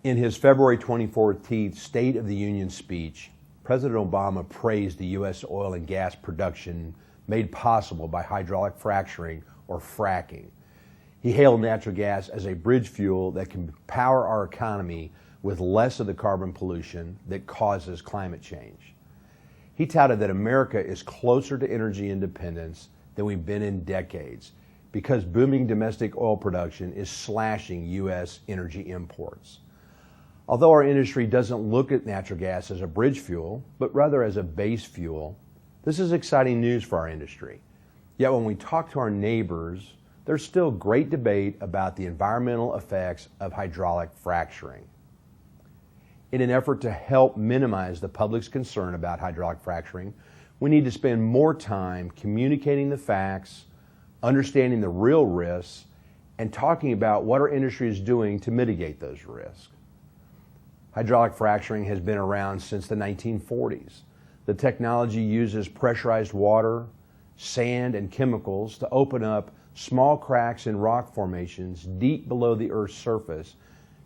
In his February 14th State of the Union speech, President Obama praised the U.S. oil and gas production made possible by hydraulic fracturing or fracking. He hailed natural gas as a bridge fuel that can power our economy with less of the carbon pollution that causes climate change. He touted that America is closer to energy independence than we've been in decades because booming domestic oil production is slashing U.S. energy imports. Although our industry doesn't look at natural gas as a bridge fuel, but rather as a base fuel, this is exciting news for our industry. Yet when we talk to our neighbors, there's still great debate about the environmental effects of hydraulic fracturing. In an effort to help minimize the public's concern about hydraulic fracturing, we need to spend more time communicating the facts, understanding the real risks, and talking about what our industry is doing to mitigate those risks. Hydraulic fracturing has been around since the 1940s. The technology uses pressurized water, sand, and chemicals to open up small cracks in rock formations deep below the Earth's surface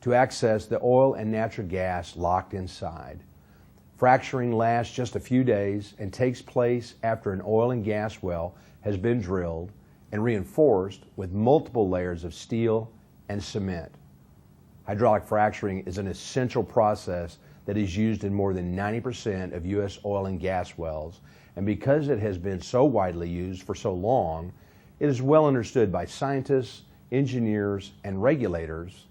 to access the oil and natural gas locked inside. Fracturing lasts just a few days and takes place after an oil and gas well has been drilled and reinforced with multiple layers of steel and cement. Hydraulic fracturing is an essential process that is used in more than 90% of U.S. oil and gas wells, and because it has been so widely used for so long, it is well understood by scientists, engineers, and regulators.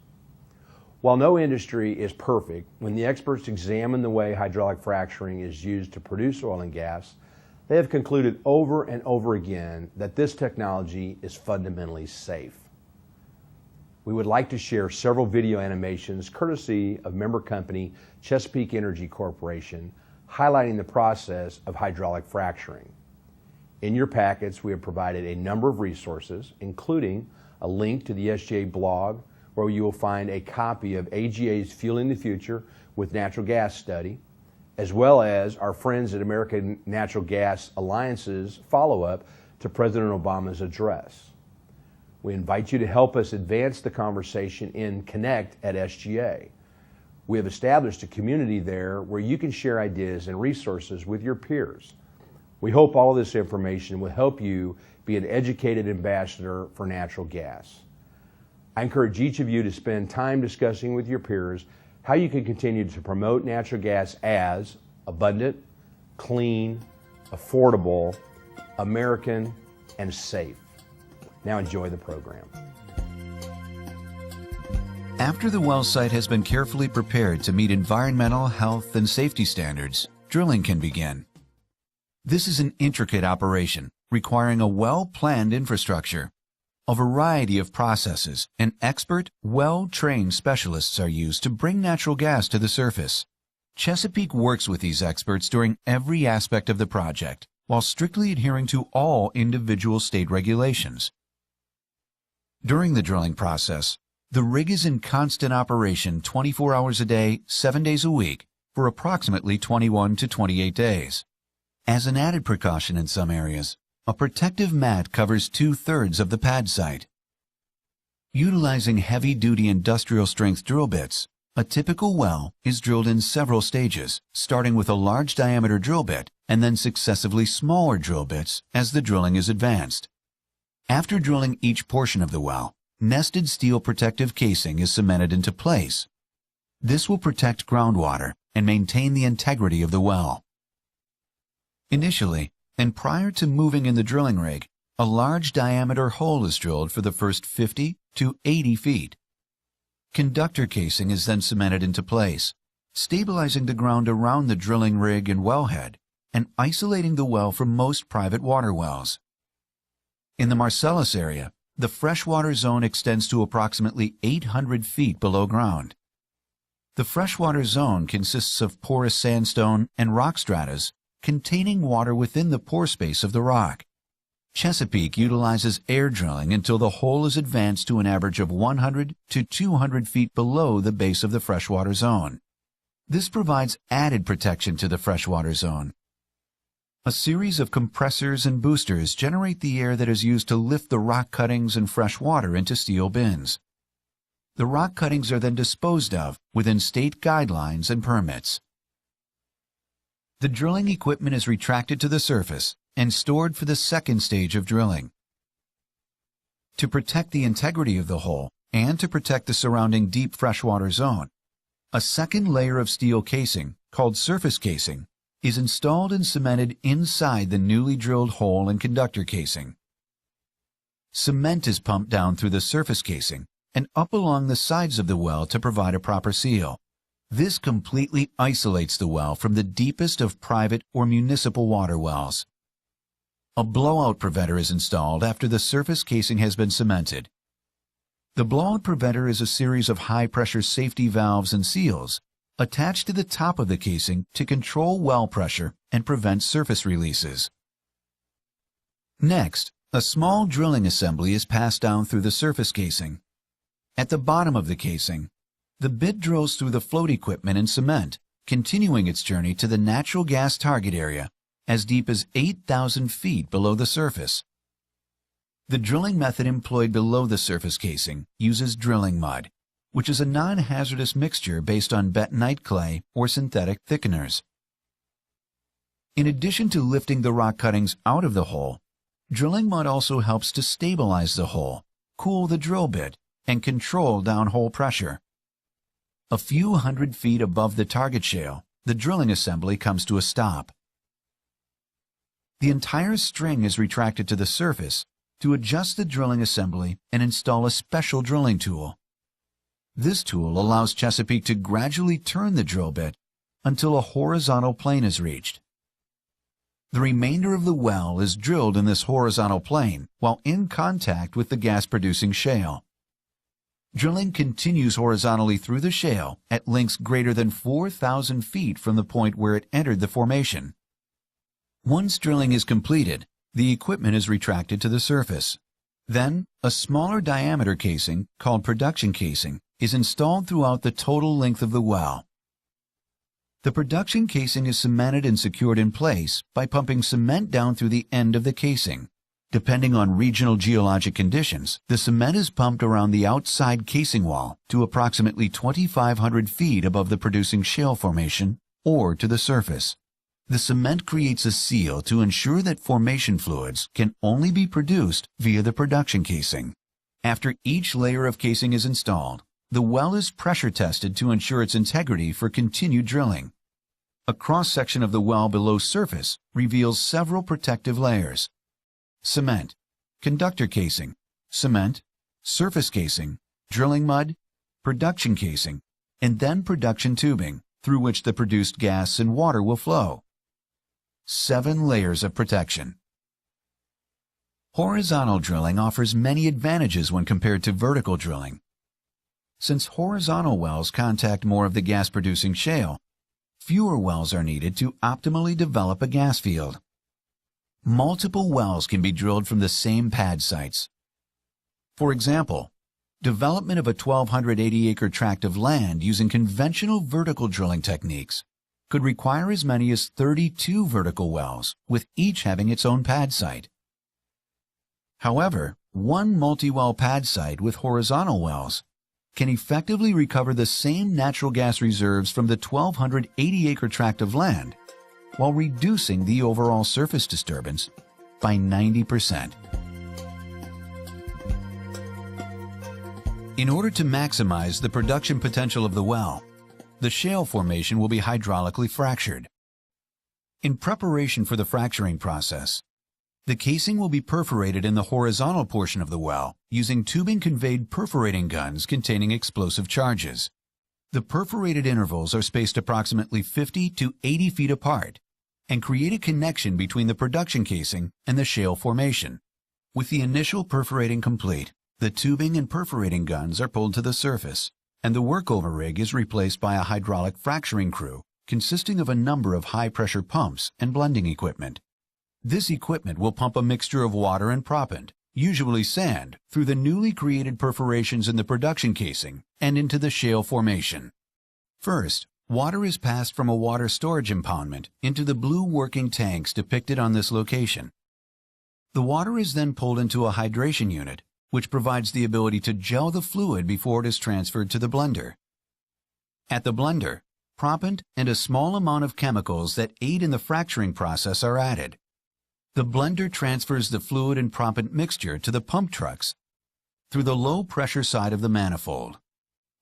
While no industry is perfect, when the experts examine the way hydraulic fracturing is used to produce oil and gas, they have concluded over and over again that this technology is fundamentally safe. We would like to share several video animations courtesy of member company Chesapeake Energy Corporation highlighting the process of hydraulic fracturing. In your packets, we have provided a number of resources, including a link to the SGA blog, where you will find a copy of AGA's Fueling the Future with Natural Gas study, as well as our friends at American Natural Gas Alliance's follow-up to President Obama's address. We invite you to help us advance the conversation in Connect at SGA. We have established a community there where you can share ideas and resources with your peers. We hope all of this information will help you be an educated ambassador for natural gas. I encourage each of you to spend time discussing with your peers how you can continue to promote natural gas as abundant, clean, affordable, American, and safe. Now enjoy the program. After the well site has been carefully prepared to meet environmental, health, and safety standards, drilling can begin. This is an intricate operation requiring a well-planned infrastructure. A variety of processes and expert, well-trained specialists are used to bring natural gas to the surface. Chesapeake works with these experts during every aspect of the project, while strictly adhering to all individual state regulations. During the drilling process, the rig is in constant operation 24 hours a day, 7 days a week, for approximately 21 to 28 days. As an added precaution in some areas, a protective mat covers 2/3 of the pad site. Utilizing heavy-duty industrial-strength drill bits, a typical well is drilled in several stages, starting with a large diameter drill bit and then successively smaller drill bits as the drilling is advanced. After drilling each portion of the well, nested steel protective casing is cemented into place. This will protect groundwater and maintain the integrity of the well. Initially, and prior to moving in the drilling rig, a large diameter hole is drilled for the first 50 to 80 feet. Conductor casing is then cemented into place, stabilizing the ground around the drilling rig and wellhead, and isolating the well from most private water wells. In the Marcellus area, the freshwater zone extends to approximately 800 feet below ground. The freshwater zone consists of porous sandstone and rock stratas containing water within the pore space of the rock. Chesapeake utilizes air drilling until the hole is advanced to an average of 100 to 200 feet below the base of the freshwater zone. This provides added protection to the freshwater zone. A series of compressors and boosters generate the air that is used to lift the rock cuttings and fresh water into steel bins. The rock cuttings are then disposed of within state guidelines and permits. The drilling equipment is retracted to the surface and stored for the second stage of drilling. To protect the integrity of the hole and to protect the surrounding deep freshwater zone, a second layer of steel casing, called surface casing, is installed and cemented inside the newly drilled hole and conductor casing. Cement is pumped down through the surface casing and up along the sides of the well to provide a proper seal. This completely isolates the well from the deepest of private or municipal water wells. A blowout preventer is installed after the surface casing has been cemented. The blowout preventer is a series of high-pressure safety valves and seals attached to the top of the casing to control well pressure and prevent surface releases. Next, a small drilling assembly is passed down through the surface casing. At the bottom of the casing, the bit drills through the float equipment and cement, continuing its journey to the natural gas target area as deep as 8,000 feet below the surface. The drilling method employed below the surface casing uses drilling mud, which is a non-hazardous mixture based on bentonite clay or synthetic thickeners. In addition to lifting the rock cuttings out of the hole, drilling mud also helps to stabilize the hole, cool the drill bit, and control downhole pressure. A few hundred feet above the target shale, the drilling assembly comes to a stop. The entire string is retracted to the surface to adjust the drilling assembly and install a special drilling tool. This tool allows Chesapeake to gradually turn the drill bit until a horizontal plane is reached. The remainder of the well is drilled in this horizontal plane while in contact with the gas-producing shale. Drilling continues horizontally through the shale at lengths greater than 4,000 feet from the point where it entered the formation. Once drilling is completed, the equipment is retracted to the surface. Then, a smaller diameter casing, called production casing, is installed throughout the total length of the well. The production casing is cemented and secured in place by pumping cement down through the end of the casing. Depending on regional geologic conditions, the cement is pumped around the outside casing wall to approximately 2,500 feet above the producing shale formation or to the surface. The cement creates a seal to ensure that formation fluids can only be produced via the production casing. After each layer of casing is installed, the well is pressure tested to ensure its integrity for continued drilling. A cross-section of the well below surface reveals several protective layers: cement, conductor casing, cement, surface casing, drilling mud, production casing, and then production tubing, through which the produced gas and water will flow. 7 layers of protection. Horizontal drilling offers many advantages when compared to vertical drilling. Since horizontal wells contact more of the gas-producing shale, fewer wells are needed to optimally develop a gas field. Multiple wells can be drilled from the same pad sites. For example, development of a 1,280-acre tract of land using conventional vertical drilling techniques could require as many as 32 vertical wells, with each having its own pad site. However, one multi-well pad site with horizontal wells can effectively recover the same natural gas reserves from the 1,280-acre tract of land while reducing the overall surface disturbance by 90%. In order to maximize the production potential of the well, the shale formation will be hydraulically fractured. In preparation for the fracturing process, the casing will be perforated in the horizontal portion of the well using tubing-conveyed perforating guns containing explosive charges. The perforated intervals are spaced approximately 50 to 80 feet apart and create a connection between the production casing and the shale formation. With the initial perforating complete, the tubing and perforating guns are pulled to the surface, and the workover rig is replaced by a hydraulic fracturing crew consisting of a number of high-pressure pumps and blending equipment. This equipment will pump a mixture of water and proppant, usually sand, through the newly created perforations in the production casing and into the shale formation. First, water is passed from a water storage impoundment into the blue working tanks depicted on this location. The water is then pulled into a hydration unit, which provides the ability to gel the fluid before it is transferred to the blender. At the blender, proppant and a small amount of chemicals that aid in the fracturing process are added. The blender transfers the fluid and proppant mixture to the pump trucks through the low-pressure side of the manifold.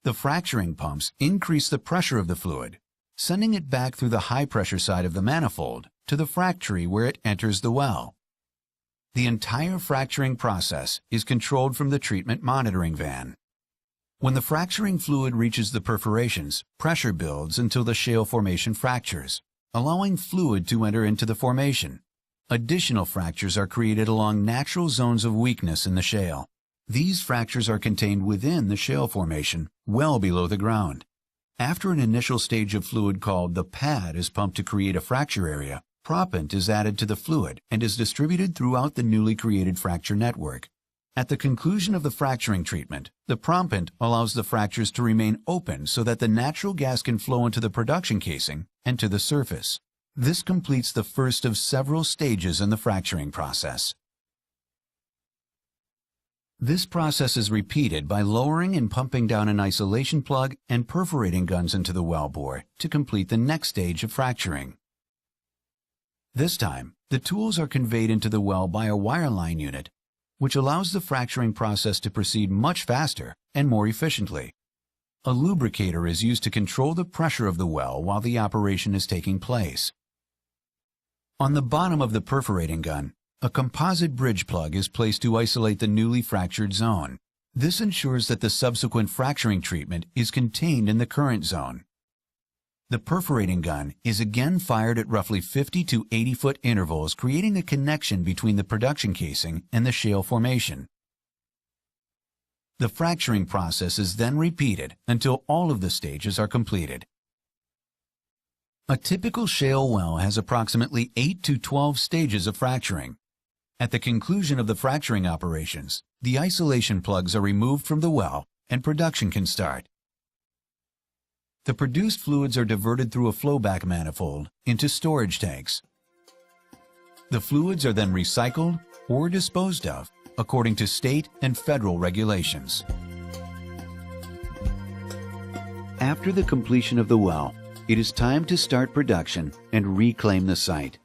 The fracturing pumps increase the pressure of the fluid, sending it back through the high-pressure side of the manifold to the frac tree where it enters the well. The entire fracturing process is controlled from the treatment monitoring van. When the fracturing fluid reaches the perforations, pressure builds until the shale formation fractures, allowing fluid to enter into the formation. Additional fractures are created along natural zones of weakness in the shale. These fractures are contained within the shale formation, well below the ground. After an initial stage of fluid called the pad is pumped to create a fracture area, proppant is added to the fluid and is distributed throughout the newly created fracture network. At the conclusion of the fracturing treatment, the proppant allows the fractures to remain open so that the natural gas can flow into the production casing and to the surface. This completes the first of several stages in the fracturing process. This process is repeated by lowering and pumping down an isolation plug and perforating guns into the wellbore to complete the next stage of fracturing. This time, the tools are conveyed into the well by a wireline unit, which allows the fracturing process to proceed much faster and more efficiently. A lubricator is used to control the pressure of the well while the operation is taking place. On the bottom of the perforating gun, a composite bridge plug is placed to isolate the newly fractured zone. This ensures that the subsequent fracturing treatment is contained in the current zone. The perforating gun is again fired at roughly 50 to 80-foot intervals, creating a connection between the production casing and the shale formation. The fracturing process is then repeated until all of the stages are completed. A typical shale well has approximately 8 to 12 stages of fracturing. At the conclusion of the fracturing operations, the isolation plugs are removed from the well and production can start. The produced fluids are diverted through a flowback manifold into storage tanks. The fluids are then recycled or disposed of according to state and federal regulations. After the completion of the well, it is time to start production and reclaim the site.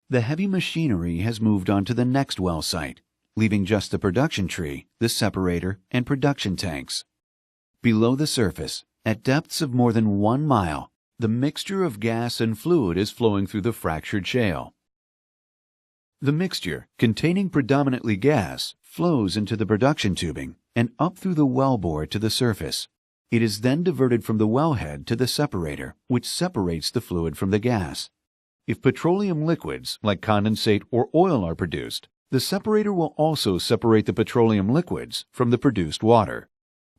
The heavy machinery has moved on to the next well site, leaving just the production tree, the separator, and production tanks. Below the surface, at depths of more than 1 mile, the mixture of gas and fluid is flowing through the fractured shale. The mixture, containing predominantly gas, flows into the production tubing and up through the wellbore to the surface. It is then diverted from the wellhead to the separator, which separates the fluid from the gas. If petroleum liquids, like condensate or oil, are produced, the separator will also separate the petroleum liquids from the produced water.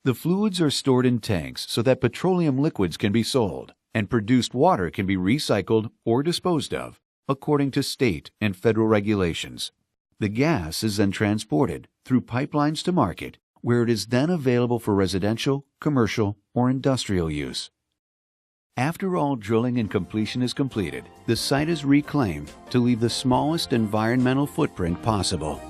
The fluids are stored in tanks so that petroleum liquids can be sold, and produced water can be recycled or disposed of, according to state and federal regulations. The gas is then transported through pipelines to market, where it is then available for residential, commercial, or industrial use. After all drilling and completion is completed, the site is reclaimed to leave the smallest environmental footprint possible.